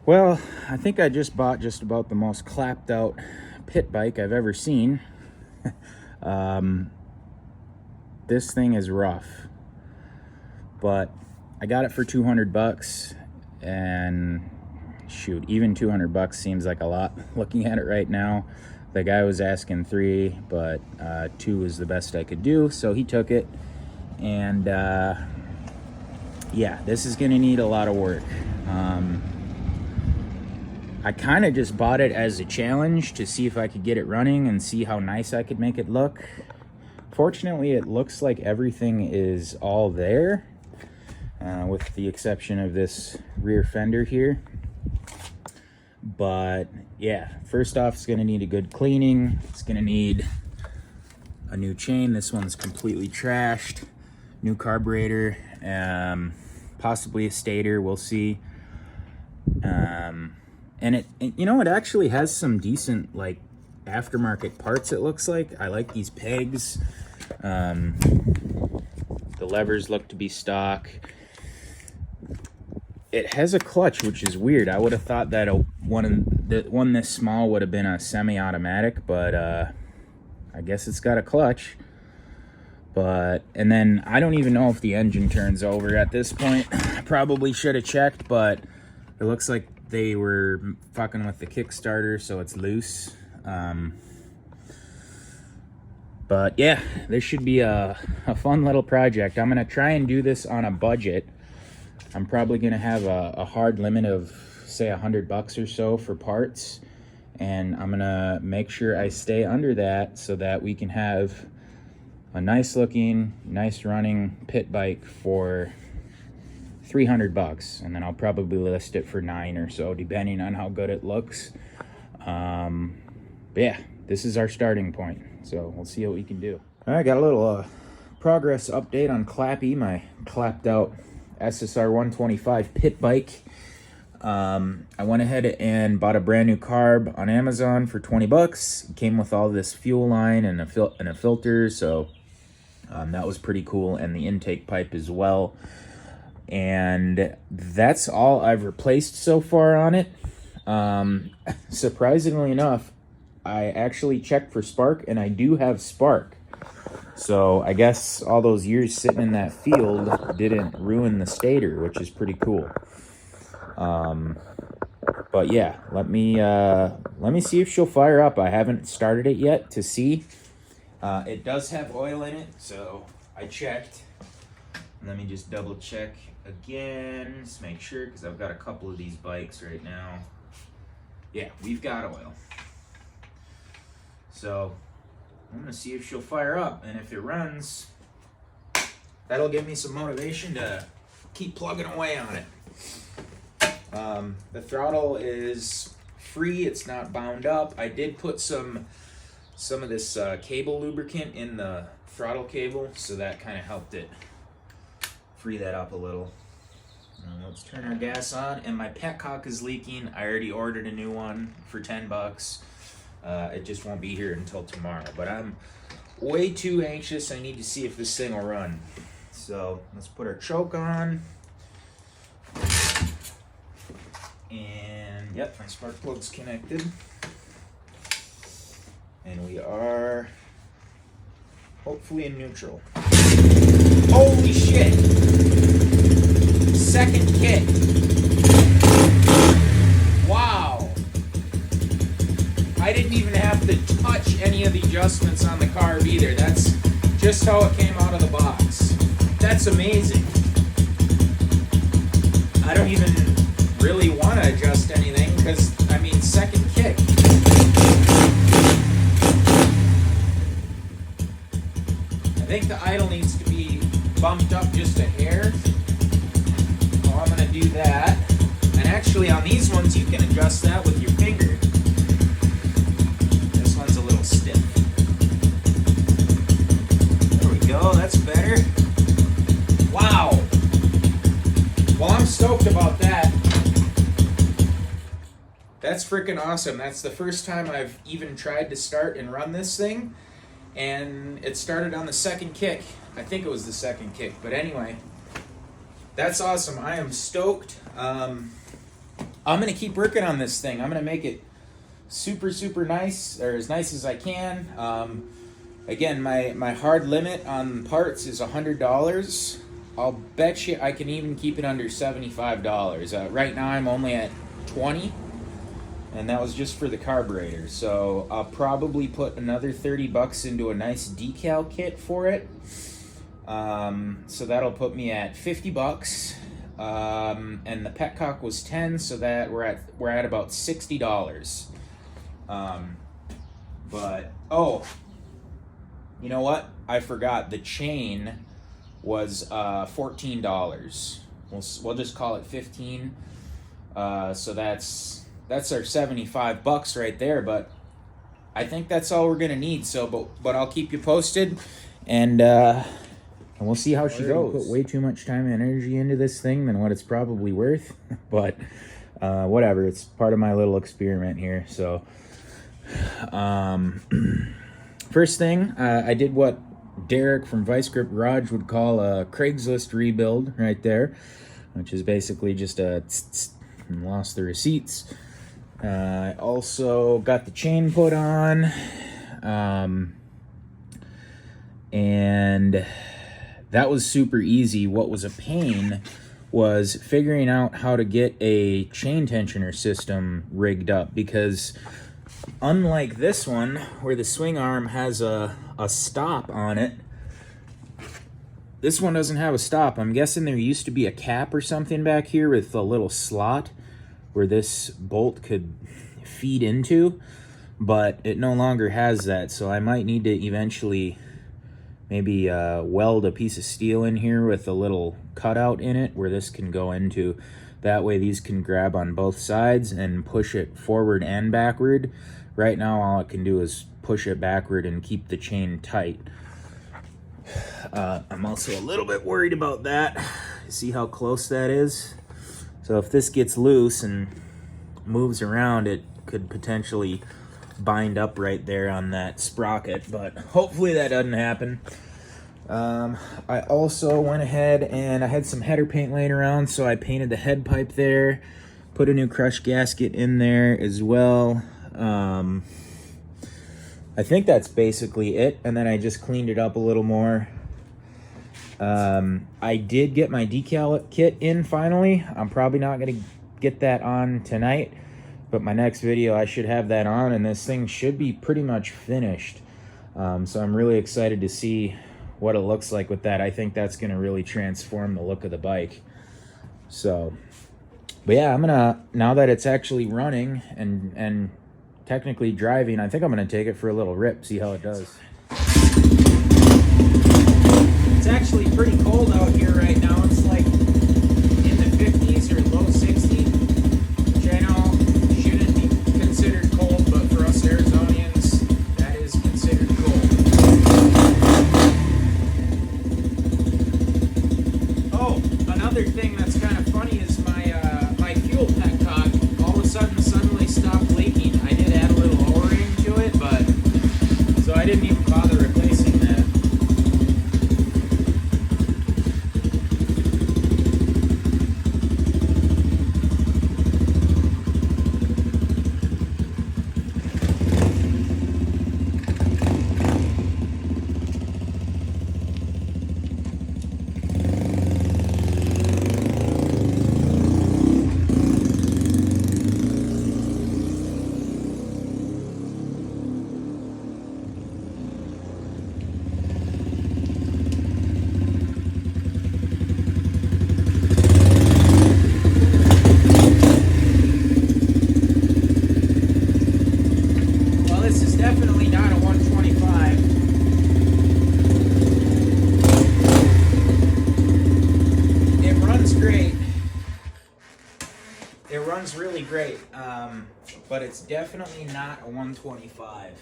Well, I think I just bought just about the most clapped out pit bike I've ever seen. This thing is rough, but I got it for 200 bucks, and shoot, even 200 bucks seems like a lot looking at it right now. The guy was asking 3, but 2 was the best I could do, so he took it. And yeah, this is gonna need a lot of work. I kind of just bought it as a challenge to see if I could get it running and see how nice I could make it look. Fortunately, it looks like everything is all there, with the exception of this rear fender here. But yeah, first off, it's gonna need a good cleaning. It's gonna need a new chain. This one's completely trashed. New carburetor, possibly a stator, we'll see. And it actually has some decent, like, aftermarket parts, it looks like. I like these pegs. The levers look to be stock. It has a clutch, which is weird. I would have thought that one this small would have been a semi-automatic, but I guess it's got a clutch. And then I don't even know if the engine turns over at this point. I probably should have checked, but it looks like they were fucking with the Kickstarter, so it's loose. But yeah, this should be a fun little project. I'm gonna try and do this on a budget. I'm probably gonna have a hard limit of, say, 100 bucks or so for parts, and I'm gonna make sure I stay under that so that we can have a nice looking, nice running pit bike for 300 bucks, and then I'll probably list it for 9 or so, depending on how good it looks. But yeah, this is our starting point, so we'll see what we can do. All right, got a little progress update on Clappy, my clapped out SSR 125 pit bike. I went ahead and bought a brand new carb on Amazon for 20 bucks. It came with all this fuel line and a filter, so that was pretty cool, and the intake pipe as well. And that's all I've replaced so far on it. Surprisingly enough, I actually checked for spark, and I do have spark. So I guess all those years sitting in that field didn't ruin the stator, which is pretty cool. But yeah, let me see if she'll fire up. I haven't started it yet to see. It does have oil in it, so I checked. Let me just double check again, just make sure, because I've got a couple of these bikes right now. Yeah, we've got oil. So I'm gonna see if she'll fire up, and if it runs, that'll give me some motivation to keep plugging away on it. The throttle is free, it's not bound up. I did put some of this cable lubricant in the throttle cable, so that kind of helped it free that up a little. Now let's turn our gas on, and my petcock is leaking. I already ordered a new one for 10 bucks. It just won't be here until tomorrow, but I'm way too anxious. I need to see if this thing will run. So let's put our choke on. And yep, my spark plug's connected. And we are hopefully in neutral. Holy shit! Second kick. Wow. I didn't even have to touch any of the adjustments on the carb either. That's just how it came out of the box. That's amazing. I don't even really want to adjust anything because, I mean, second kick. I think the idle needs to be bumped up just a hair. So I'm going to do that. And actually on these ones you can adjust that with your finger. This one's a little stiff. There we go, that's better. Wow. Well, I'm stoked about that. That's freaking awesome. That's the first time I've even tried to start and run this thing. And it started on the second kick. I think it was the second kick, but anyway, that's awesome. I am stoked. I'm gonna keep working on this thing. I'm gonna make it super nice, or as nice as I can. Again, my hard limit on parts is $100. I'll bet you I can even keep it under $75. Right now I'm only at 20, and that was just for the carburetor. So I'll probably put another 30 bucks into a nice decal kit for it. So that'll put me at 50 bucks. And the petcock was 10, so that we're at about $60. But oh, you know what? I forgot, the chain was $14. We'll just call it 15. So that's our 75 bucks right there. But I think that's all we're gonna need. So, but I'll keep you posted, and we'll see how she goes. Put way too much time and energy into this thing than what it's probably worth. But whatever. It's part of my little experiment here. So. First thing, I did what Derek from Vice Grip Garage would call a Craigslist rebuild right there, which is basically just lost the receipts. I also got the chain put on, and that was super easy. What was a pain was figuring out how to get a chain tensioner system rigged up, because unlike this one, where the swing arm has a stop on it, this one doesn't have a stop. I'm guessing there used to be a cap or something back here with a little slot where this bolt could feed into, but it no longer has that. So I might need to eventually maybe weld a piece of steel in here with a little cutout in it where this can go into. That way these can grab on both sides and push it forward and backward. Right now all it can do is push it backward and keep the chain tight. I'm also a little bit worried about that. See how close that is? So if this gets loose and moves around, it could potentially bind up right there on that sprocket, but hopefully that doesn't happen. I also went ahead and I had some header paint laying around, so I painted the head pipe there, put a new crush gasket in there as well. I think that's basically it, and then I just cleaned it up a little more. I did get my decal kit in finally. I'm probably not going to get that on tonight, but my next video I should have that on, and this thing should be pretty much finished. So I'm really excited to see what it looks like with that. I think that's going to really transform the look of the bike. So, but yeah, I'm gonna, now that it's actually running and technically driving, I think I'm gonna take it for a little rip, see how it does. It's actually pretty cold out here right now. It's like in the 50s or low 60s, which I know shouldn't be considered cold, but for us Arizonians, that is considered cold. Oh, another thing that's kind of funny is my fuel petcock all of a suddenly stopped leaking. I did add a little O-ring to it, but so I didn't even bother replacing that. Definitely not a 125. It runs great. It runs really great, but it's definitely not a 125.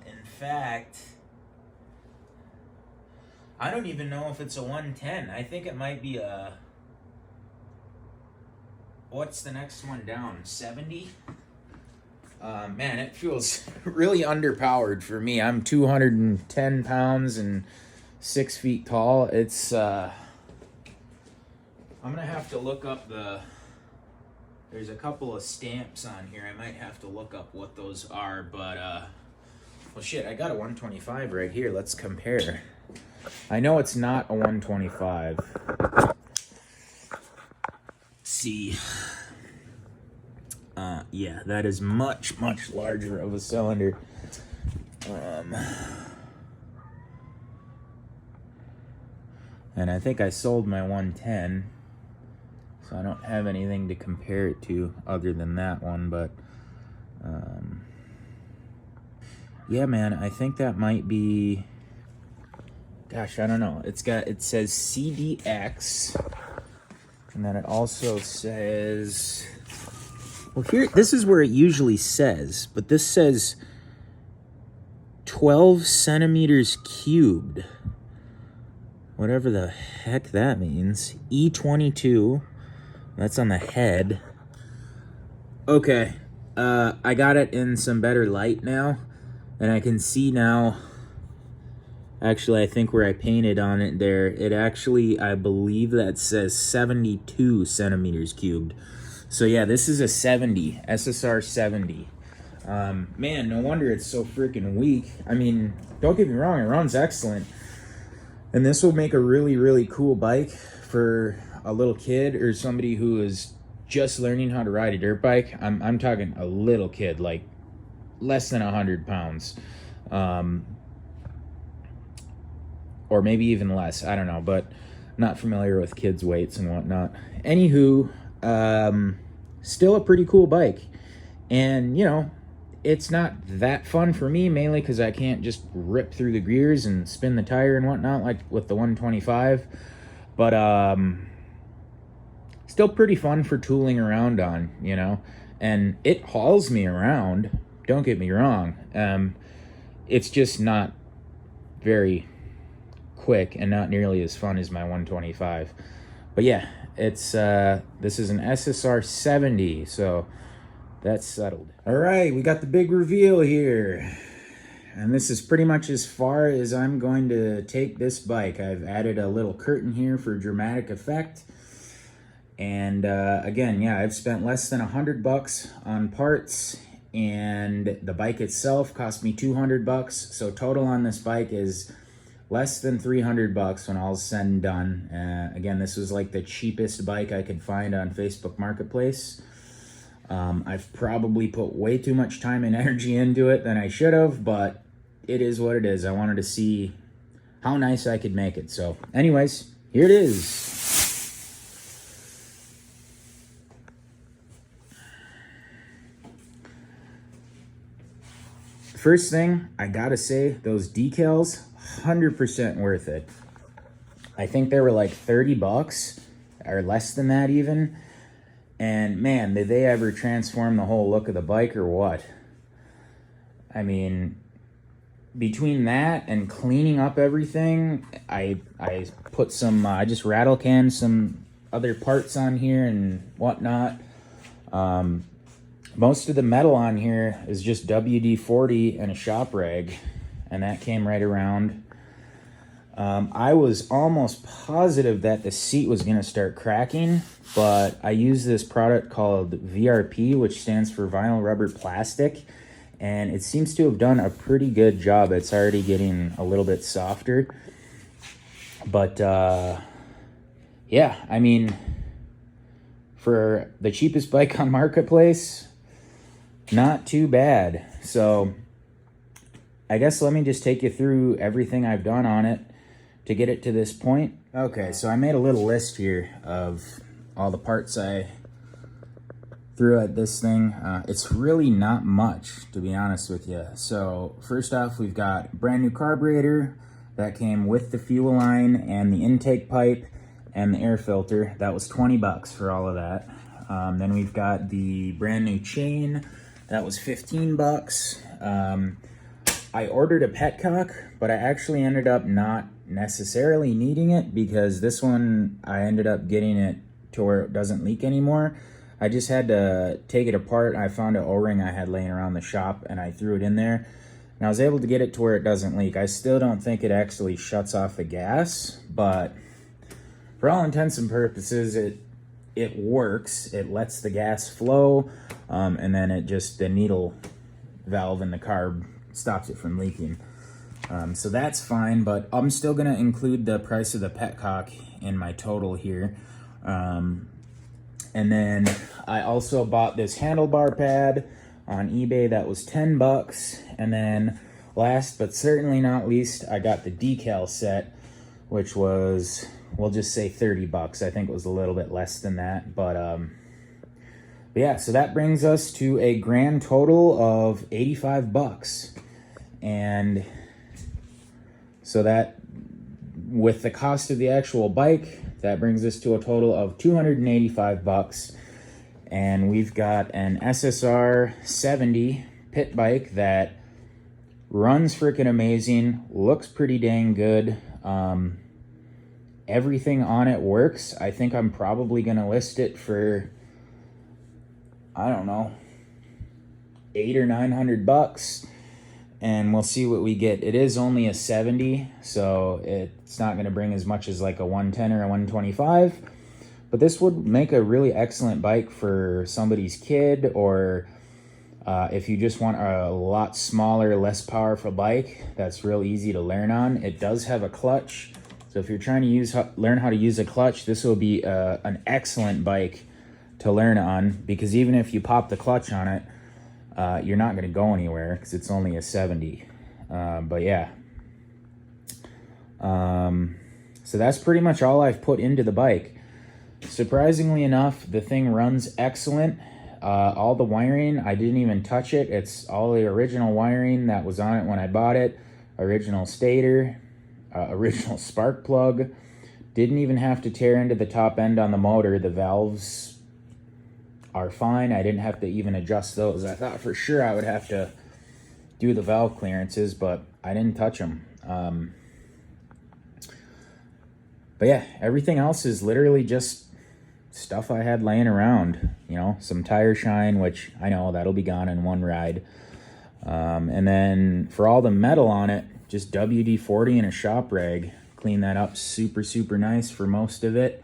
In fact, I don't even know if it's a 110. I think it might be a... What's the next one down? 70? Man, it feels really underpowered for me. I'm 210 pounds and 6 feet tall. It's, I'm gonna have to look up the There's a couple of stamps on here. I might have to look up what those are, but well, shit, I got a 125 right here. Let's compare. I know it's not a 125. See. Yeah, that is much, much larger of a cylinder. And I think I sold my 110, so I don't have anything to compare it to other than that one, but yeah, man, I think that might be, gosh, I don't know. It says CDX, and then it also says, well, here, this is where it usually says, but this says 12 centimeters cubed. Whatever the heck that means. E22. That's on the head. Okay. I got it in some better light now. And I can see now. Actually, I think where I painted on it there, it actually, I believe that says 72 centimeters cubed. So yeah, this is a 70, SSR 70. Man, no wonder it's so freaking weak. I mean, don't get me wrong, it runs excellent. And this will make a really, really cool bike for a little kid or somebody who is just learning how to ride a dirt bike. I'm talking a little kid, like less than 100 pounds. Or maybe even less, I don't know, but not familiar with kids' weights and whatnot. Anywho, still a pretty cool bike. And, you know, it's not that fun for me, mainly because I can't just rip through the gears and spin the tire and whatnot like with the 125. But still pretty fun for tooling around on, you know. And it hauls me around, don't get me wrong. It's just not very quick and not nearly as fun as my 125. But yeah, it's this is an SSR 70, so that's settled. All right, we got the big reveal here. And this is pretty much as far as I'm going to take this bike. I've added a little curtain here for dramatic effect. And again, yeah, I've spent less than $100 on parts, and the bike itself cost me $200. So total on this bike is less than $300 when all's said and done. Again, this was like the cheapest bike I could find on Facebook Marketplace. I've probably put way too much time and energy into it than I should have, but it is what it is. I wanted to see how nice I could make it. So anyways, here it is. First thing, I gotta say, those decals, 100% worth it. I think they were like $30 or less than that even. And man, did they ever transform the whole look of the bike or what? I mean, between that and cleaning up everything, I put some, I just rattle canned some other parts on here and whatnot. Most of the metal on here is just WD-40 and a shop rag, and that came right around. I was almost positive that the seat was going to start cracking, but I used this product called VRP, which stands for vinyl rubber plastic, and it seems to have done a pretty good job. It's already getting a little bit softer. But yeah, I mean, for the cheapest bike on Marketplace, not too bad. So I guess let me just take you through everything I've done on it to get it to this point. Okay, so I made a little list here of all the parts I threw at this thing. It's really not much, to be honest with you. So first off, we've got brand new carburetor that came with the fuel line and the intake pipe and the air filter. That was $20 for all of that. Then we've got the brand new chain. That was $15. I ordered a petcock, but I actually ended up not necessarily needing it because this one, I ended up getting it to where it doesn't leak anymore. I just had to take it apart. I found an O-ring I had laying around the shop and I threw it in there. And I was able to get it to where it doesn't leak. I still don't think it actually shuts off the gas, but for all intents and purposes, it works. It lets the gas flow, and then it just, the needle valve in the carb stops it from leaking. So that's fine, but I'm still gonna include the price of the petcock in my total here. And then I also bought this handlebar pad on eBay that was 10 bucks. And then last but certainly not least, I got the decal set, which was, we'll just say 30 bucks. I think it was a little bit less than that, but yeah, so that brings us to a grand total of 85 bucks. And so that, with the cost of the actual bike, that brings us to a total of 285 bucks. And we've got an SSR 70 pit bike that runs freaking amazing, looks pretty dang good. Everything on it works. I think I'm probably gonna list it for, I don't know, $800 or $900, and we'll see what we get. It is only a 70, so it's not gonna bring as much as like a 110 or a 125, but this would make a really excellent bike for somebody's kid, or if you just want a lot smaller, less powerful bike that's real easy to learn on. It does have a clutch, so if you're trying to learn how to use a clutch, this will be an excellent bike to learn on, because even if you pop the clutch on it, you're not going to go anywhere because it's only a 70. But yeah, so that's pretty much all I've put into the bike. Surprisingly enough, the thing runs excellent. All the wiring, I didn't even touch it. It's all the original wiring that was on it when I bought it. Original stator, original spark plug. Didn't even have to tear into the top end on the motor. The valves are fine. I didn't have to even adjust those. I thought for sure I would have to do the valve clearances, but I didn't touch them. But yeah, everything else is literally just stuff I had laying around. You know, some tire shine, which I know that'll be gone in one ride. And then for all the metal on it, just WD-40 and a shop rag. Clean that up super nice for most of it.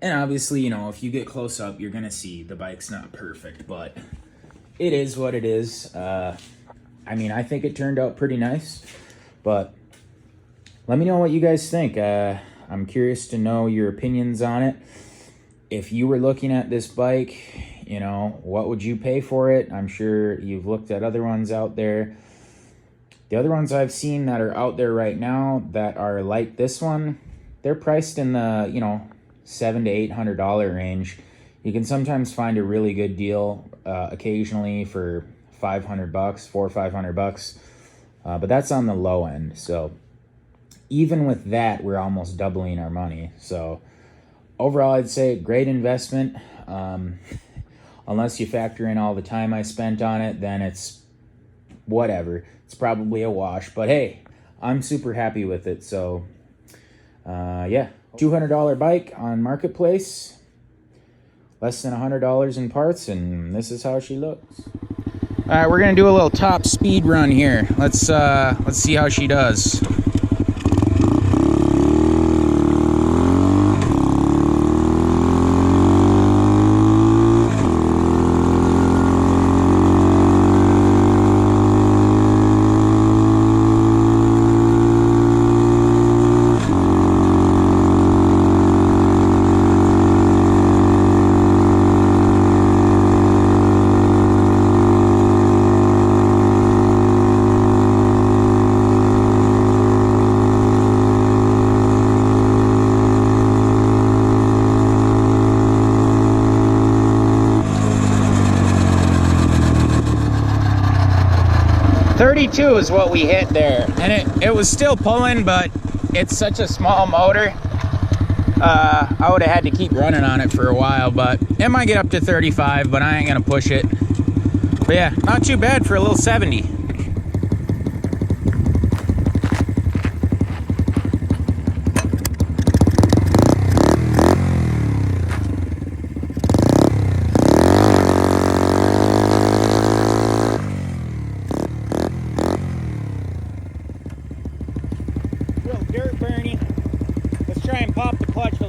And obviously, you know, if you get close up, you're gonna see the bike's not perfect, but it is what it is. I mean, I think it turned out pretty nice, but let me know what you guys think. I'm curious to know your opinions on it. If you were looking at this bike, you know, what would you pay for it? I'm sure you've looked at other ones out there. The other ones I've seen that are out there right now that are like this one, they're priced in the, you know, $700 to $800 range. You can sometimes find a really good deal occasionally for $500, $400 or $500, but that's on the low end. So even with that, we're almost doubling our money. So overall, I'd say great investment. Unless you factor in all the time I spent on it, then it's whatever. It's probably a wash, but hey, I'm super happy with it. So yeah, $200 bike on Marketplace, less than $100 in parts, and this is how she looks. All right, we're gonna do a little top speed run here. Let's see how she does. .32 is what we hit there, and it was still pulling, but it's such a small motor. I would have had to keep running on it for a while, but it might get up to 35, but I ain't gonna push it. But yeah, not too bad for a little 70. Dirt burning. Let's try and pop the clutch a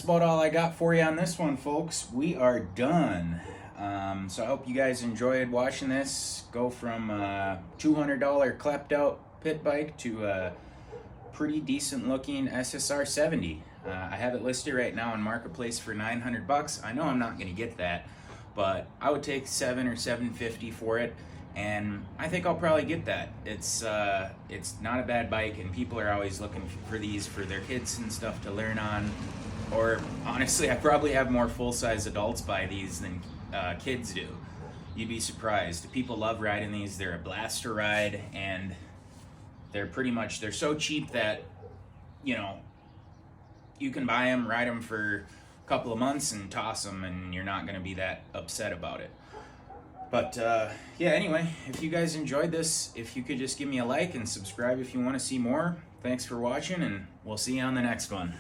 about all I got for you on this one, folks. We are done. So I hope you guys enjoyed watching this go from $200 clapped out pit bike to a pretty decent looking SSR 70. I have it listed right now on Marketplace for $900. I know I'm not going to get that, but I would take $700 or $750 for it, and I think I'll probably get that. It's not a bad bike, and people are always looking for these for their kids and stuff to learn on. Or honestly, I probably have more full-size adults buy these than kids do. You'd be surprised. People love riding these. They're a blast to ride, and they're so cheap that, you know, you can buy them, ride them for a couple of months and toss them, and you're not going to be that upset about it. But yeah, anyway, if you guys enjoyed this, if you could just give me a like and subscribe if you want to see more. Thanks for watching, and we'll see you on the next one.